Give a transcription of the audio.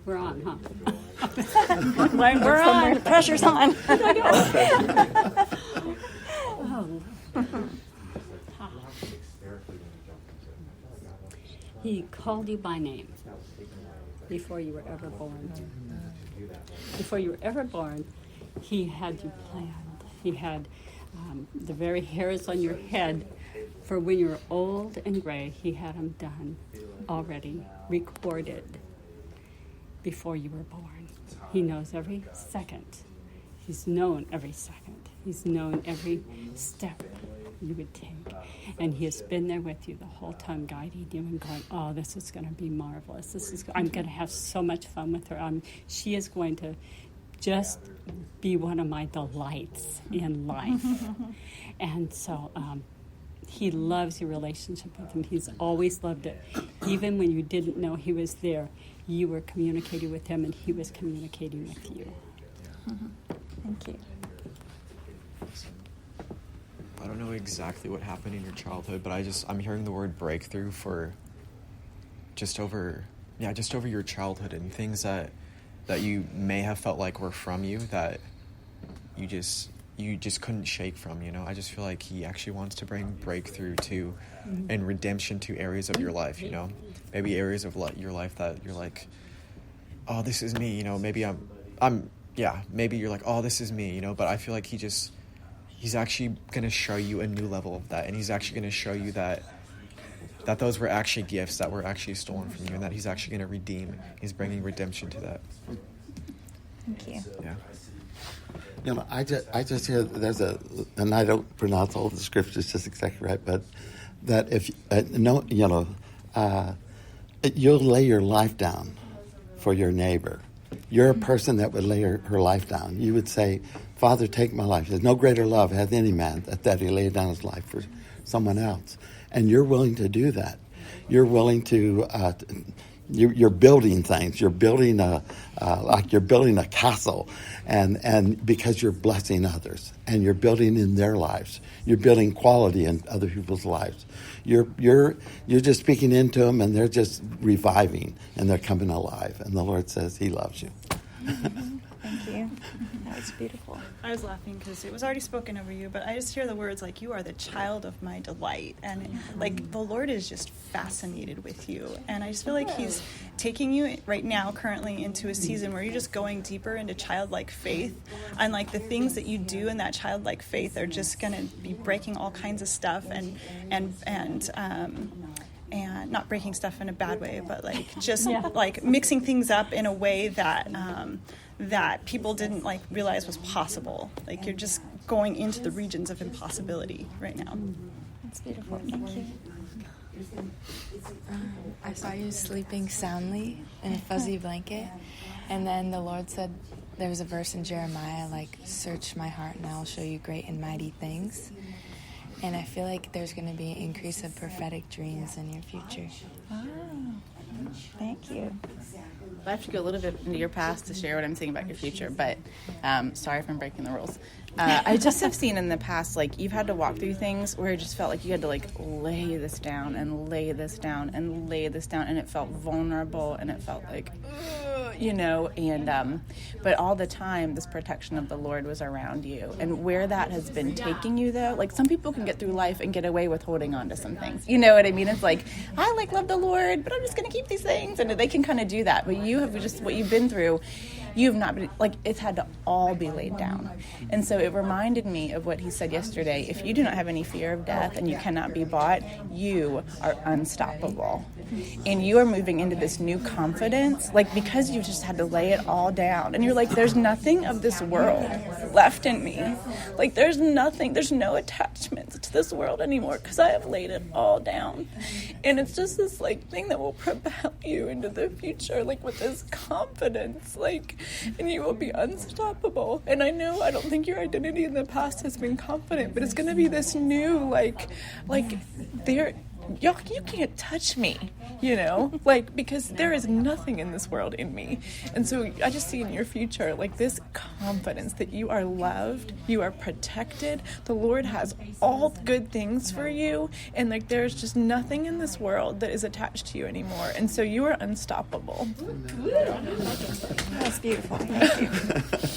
We're on, huh? We're on. The pressure's on. He called you by name before you were ever born. Before you were ever born, he had you planned. He had the very hairs on your head. For when you were old and gray, he had them done already, recorded before you were born. He knows every second. He's known every second. He's known every step you would take. And he has been there with you the whole time, guiding you and going, oh, this is going to be marvelous. I'm going to have so much fun with her. She is going to just be one of my delights in life. And so he loves your relationship with him. He's always loved it. Even when you didn't know he was there, you were communicating with him and he was communicating with you. Thank you. I don't know exactly what happened in your childhood, but I'm hearing the word breakthrough for just over your childhood and things that you may have felt like were from you that you just couldn't shake from, you know. I just feel like he actually wants to bring breakthrough to and redemption to areas of your life, you know. Maybe areas of your life that you're like, oh, this is me, you know. Maybe maybe you're like, oh, this is me, you know. But I feel like he's actually going to show you a new level of that. And he's actually going to show you that those were actually gifts that were actually stolen from you, and that he's actually going to redeem. He's bringing redemption to that. Thank you. Yeah. You know, I just hear and I don't pronounce all the scriptures just exactly right, but that if, you'll lay your life down for your neighbor. You're a person that would lay her life down. You would say, Father, take my life. There's no greater love hath any man that he laid down his life for someone else. And you're willing to do that. You're willing to, you're building things. You're building you're building a castle, and because you're blessing others and you're building in their lives. You're building quality in other people's lives. You're just speaking into them, and they're just reviving and they're coming alive. And the Lord says He loves you. Thank you. That was beautiful. I was laughing because it was already spoken over you, but I just hear the words like, you are the child of my delight. And like the Lord is just fascinated with you. And I just feel like He's taking you right now currently into a season where you're just going deeper into childlike faith. And like the things that you do in that childlike faith are just going to be breaking all kinds of stuff and not breaking stuff in a bad way, but like just like mixing things up in a way that that people didn't like realize was possible. Like you're just going into the regions of impossibility right now. That's beautiful. Thank you. I saw you sleeping soundly in a fuzzy blanket, and then the Lord said there was a verse in Jeremiah like, search my heart and I will show you great and mighty things. And I feel like there's going to be an increase of prophetic dreams in your future. Oh, thank you. I have to go a little bit into your past to share what I'm saying about your future, but sorry if I'm breaking the rules. I just have seen in the past, like, you've had to walk through things where it just felt like you had to, like, lay this down and lay this down and lay this down, and it felt vulnerable, and it felt like, you know, and but all the time, this protection of the Lord was around you. And where that has been taking you, though, like, some people can get through life and get away with holding on to some things. You know what I mean? It's like, I, like, love the Lord, but I'm just going to keep these things, and they can kind of do that. But you have just, what you've been through, you have not been, like, it's had to all be laid down. And so it reminded me of what He said yesterday. If you do not have any fear of death and you cannot be bought, you are unstoppable. And you are moving into this new confidence, like, because you just had to lay it all down. And you're like, there's nothing of this world left in me. Like, there's nothing, there's no attachments to this world anymore because I have laid it all down. And it's just this, like, thing that will propel you into the future, like, with this confidence, like, and you will be unstoppable. And I know, I don't think your identity in the past has been confident, but it's going to be this new, like there, you can't touch me, you know, like, because there is nothing in this world in me. And so I just see in your future, like, this confidence that you are loved, you are protected, the Lord has all good things for you, and, like, there's just nothing in this world that is attached to you anymore. And so you are unstoppable. That's beautiful. Thank you.